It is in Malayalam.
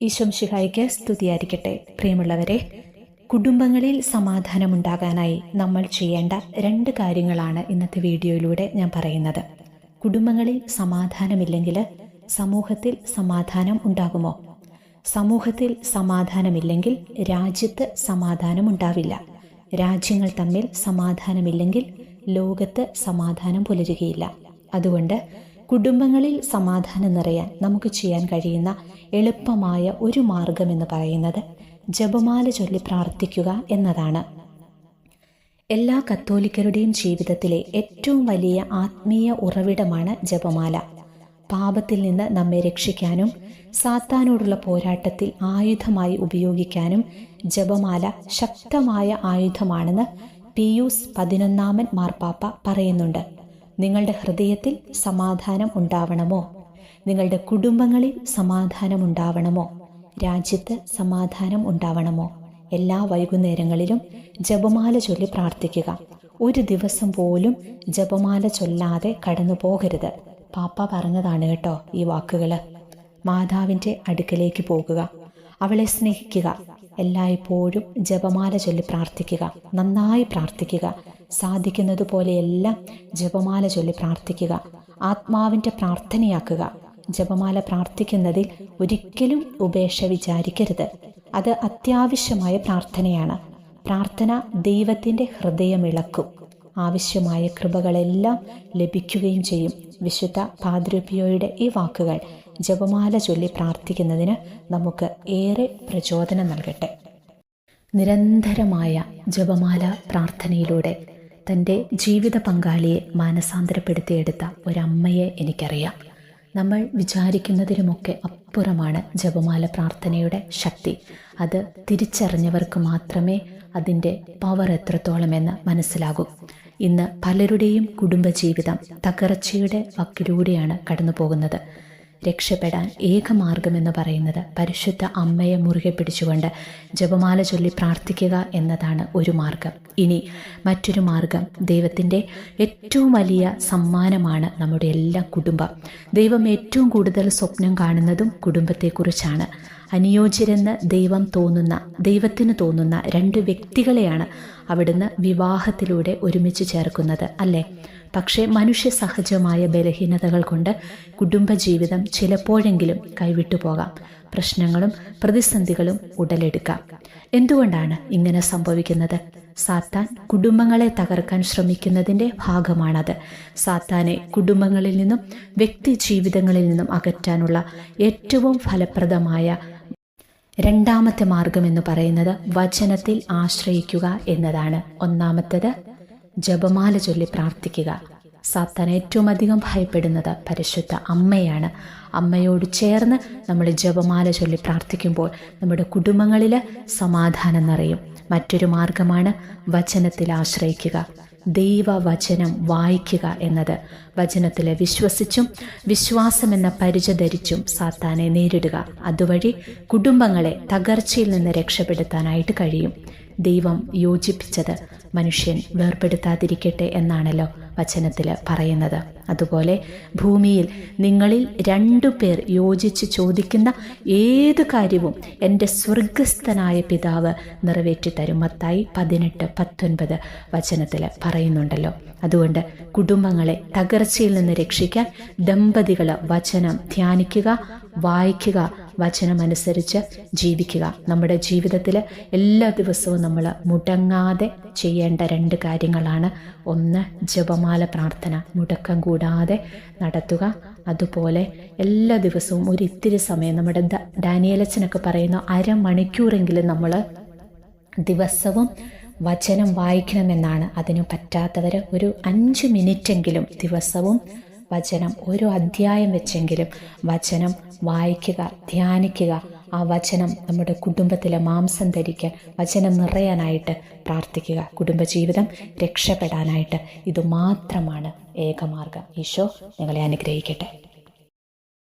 ഈശോ മിശിഹായ്ക്ക് സ്തുതിയായിരിക്കട്ടെ. പ്രിയമുള്ളവരെ, കുടുംബങ്ങളിൽ സമാധാനമുണ്ടാകാനായി നമ്മൾ ചെയ്യേണ്ട 2 കാര്യങ്ങളാണ് ഇന്നത്തെ വീഡിയോയിലൂടെ ഞാൻ പറയുന്നത്. കുടുംബങ്ങളിൽ സമാധാനമില്ലെങ്കിൽ സമൂഹത്തിൽ സമാധാനം ഉണ്ടാകുമോ? സമൂഹത്തിൽ സമാധാനമില്ലെങ്കിൽ രാജ്യത്ത് സമാധാനമുണ്ടാവില്ല. രാജ്യങ്ങൾ തമ്മിൽ സമാധാനമില്ലെങ്കിൽ ലോകത്ത് സമാധാനം പുലരുകയില്ല. അതുകൊണ്ട് കുടുംബങ്ങളിൽ സമാധാനം നിറയാൻ നമുക്ക് ചെയ്യാൻ കഴിയുന്ന എളുപ്പമായ ഒരു മാർഗമെന്ന് പറയുന്നത് ജപമാല ചൊല്ലി പ്രാർത്ഥിക്കുക എന്നതാണ്. എല്ലാ കത്തോലിക്കരുടെയും ജീവിതത്തിലെ ഏറ്റവും വലിയ ആത്മീയ ഉറവിടമാണ് ജപമാല. പാപത്തിൽ നിന്ന് നമ്മെ രക്ഷിക്കാനും സാത്താനോടുള്ള പോരാട്ടത്തിൽ ആയുധമായി ഉപയോഗിക്കാനും ജപമാല ശക്തമായ ആയുധമാണെന്ന് പിയൂസ് 11 മാർപ്പാപ്പ പറയുന്നുണ്ട്. നിങ്ങളുടെ ഹൃദയത്തിൽ സമാധാനം ഉണ്ടാവണമോ? നിങ്ങളുടെ കുടുംബങ്ങളിൽ സമാധാനം ഉണ്ടാവണമോ? രാജ്യത്ത് സമാധാനം ഉണ്ടാവണമോ? എല്ലാ വൈകുന്നേരങ്ങളിലും ജപമാല ചൊല്ലി പ്രാർത്ഥിക്കുക. ഒരു ദിവസം പോലും ജപമാല ചൊല്ലാതെ കടന്നു പോകരുത്. പാപ്പ പറഞ്ഞതാണ് കേട്ടോ ഈ വാക്കുകൾ. മാതാവിൻ്റെ അടുക്കലേക്ക് പോകുക, അവളെ സ്നേഹിക്കുക, എല്ലായ്പ്പോഴും ജപമാല ചൊല്ലി പ്രാർത്ഥിക്കുക, നന്നായി പ്രാർത്ഥിക്കുക. സാധിക്കുന്നത് പോലെയെല്ലാം ജപമാല ചൊല്ലി പ്രാർത്ഥിക്കുക. ആത്മാവിൻ്റെ പ്രാർത്ഥനയാക്കുക. ജപമാല പ്രാർത്ഥിക്കുന്നതിൽ ഒരിക്കലും ഉപേക്ഷ വിചാരിക്കരുത്. അത് അത്യാവശ്യമായ പ്രാർത്ഥനയാണ്. പ്രാർത്ഥന ദൈവത്തിൻ്റെ ഹൃദയമിളക്കും. ആവശ്യമായ കൃപകളെല്ലാം ലഭിക്കുകയും ചെയ്യും. വിശുദ്ധ പാദ്രി പിയോയുടെ ഈ വാക്കുകൾ ജപമാല ചൊല്ലി പ്രാർത്ഥിക്കുന്നതിന് നമുക്ക് ഏറെ പ്രചോദനം നൽകട്ടെ. നിരന്തരമായ ജപമാല പ്രാർത്ഥനയിലൂടെ തൻ്റെ ജീവിത പങ്കാളിയെ മാനസാന്തരപ്പെടുത്തിയെടുത്ത ഒരമ്മയെ എനിക്കറിയാം. നമ്മൾ വിചാരിക്കുന്നതിനുമൊക്കെ അപ്പുറമാണ് ജപമാല പ്രാർത്ഥനയുടെ ശക്തി. അത് തിരിച്ചറിഞ്ഞവർക്ക് മാത്രമേ അതിൻ്റെ പവർ എത്രത്തോളമെന്ന് മനസ്സിലാകൂ. ഇന്ന് പലരുടെയും കുടുംബജീവിതം തകർച്ചയുടെ വക്കിലൂടെയാണ് കടന്നു പോകുന്നത്. രക്ഷപ്പെടാൻ ഏക മാർഗമെന്ന് പറയുന്നത് പരിശുദ്ധ അമ്മയെ മുറുകെ പിടിച്ചുകൊണ്ട് ജപമാല ചൊല്ലി പ്രാർത്ഥിക്കുക എന്നതാണ് ഒരു മാർഗം. ഇനി മറ്റൊരു മാർഗം, ദൈവത്തിൻ്റെ ഏറ്റവും വലിയ സമ്മാനമാണ് നമ്മുടെ എല്ലാ കുടുംബം. ദൈവം ഏറ്റവും കൂടുതൽ സ്വപ്നം കാണുന്നതും കുടുംബത്തെക്കുറിച്ചാണ്. അനുയോജ്യരെന്ന് ദൈവത്തിന് തോന്നുന്ന 2 വ്യക്തികളെയാണ് അവിടുന്ന് വിവാഹത്തിലൂടെ ഒരുമിച്ച് ചേർക്കുന്നത്, അല്ലേ? പക്ഷേ മനുഷ്യ സഹജമായ ബലഹീനതകൾ കൊണ്ട് കുടുംബജീവിതം ചിലപ്പോഴെങ്കിലും കൈവിട്ടു പോകാം. പ്രശ്നങ്ങളും പ്രതിസന്ധികളും ഉടലെടുക്കാം. എന്തുകൊണ്ടാണ് ഇങ്ങനെ സംഭവിക്കുന്നത്? സാത്താൻ കുടുംബങ്ങളെ തകർക്കാൻ ശ്രമിക്കുന്നതിൻ്റെ ഭാഗമാണത്. സാത്താനെ കുടുംബങ്ങളിൽ നിന്നും വ്യക്തി ജീവിതങ്ങളിൽ നിന്നും അകറ്റാനുള്ള ഏറ്റവും ഫലപ്രദമായ 2ാമത്തെ മാർഗം എന്ന് പറയുന്നത് വചനത്തിൽ ആശ്രയിക്കുക എന്നതാണ്. 1ാമത്തേത് ജപമാല ചൊല്ലി പ്രാർത്ഥിക്കുക. സാത്താൻ ഏറ്റവും അധികം ഭയപ്പെടുന്നത് പരിശുദ്ധ അമ്മയാണ്. അമ്മയോട് ചേർന്ന് നമ്മൾ ജപമാല ചൊല്ലി പ്രാർത്ഥിക്കുമ്പോൾ നമ്മുടെ കുടുംബങ്ങളിൽ സമാധാനം നിറയും. മറ്റൊരു മാർഗമാണ് വചനത്തിൽ ആശ്രയിക്കുക. ദൈവവചനം വായിക്കുക എന്നത്. വചനത്തിൽ വിശ്വസിച്ചും വിശ്വാസമെന്ന പരിച ധരിച്ചും സാത്താനെ നേരിടുക. അതുവഴി കുടുംബങ്ങളെ തകർച്ചയിൽ നിന്ന് രക്ഷപ്പെടുത്താനായിട്ട് കഴിയും. ദൈവം യോജിപ്പിച്ചത് മനുഷ്യൻ വേർപെടുത്താതിരിക്കട്ടെ എന്നാണല്ലോ വചനത്തിൽ പറയുന്നത്. അതുപോലെ ഭൂമിയിൽ നിങ്ങളിൽ 2 പേർ യോജിച്ച് ചോദിക്കുന്ന ഏത് കാര്യവും എൻ്റെ സ്വർഗസ്ഥനായ പിതാവ് നിറവേറ്റി തരും. മത്തായി 18:19 വചനത്തിൽ പറയുന്നുണ്ടല്ലോ. അതുകൊണ്ട് കുടുംബങ്ങളെ തകർച്ചയിൽ നിന്ന് രക്ഷിക്കാൻ ദമ്പതികൾ വചനം ധ്യാനിക്കുക, വായിക്കുക, വചനമനുസരിച്ച് ജീവിക്കുക. നമ്മുടെ ജീവിതത്തിൽ എല്ലാ ദിവസവും നമ്മൾ മുടങ്ങാതെ ചെയ്യേണ്ട 2 കാര്യങ്ങളാണ്. 1, ജപമാല പ്രാർത്ഥന മുടക്കം കൂടാതെ നടത്തുക. അതുപോലെ എല്ലാ ദിവസവും ഒരു ഇത്തിരി സമയം, നമ്മുടെ ഡാനിയേലച്ചനൊക്കെ പറയുന്ന അരമണിക്കൂറെങ്കിലും നമ്മൾ ദിവസവും വചനം വായിക്കണമെന്നാണ്. അതിന് പറ്റാത്തവർ ഒരു 5 മിനിറ്റെങ്കിലും ദിവസവും വചനം, ഒരു അധ്യായം വെച്ചെങ്കിലും വചനം വായിക്കുക, ധ്യാനിക്കുക. ആ വചനം നമ്മുടെ കുടുംബത്തിലെ മാംസം ധരിക്കാൻ, വചനം നിറയാനായിട്ട് പ്രാർത്ഥിക്കുക. കുടുംബജീവിതം രക്ഷപ്പെടാനായിട്ട് ഇതുമാത്രമാണ് ഏകമാർഗം. ഈശോ നിങ്ങളെ അനുഗ്രഹിക്കട്ടെ.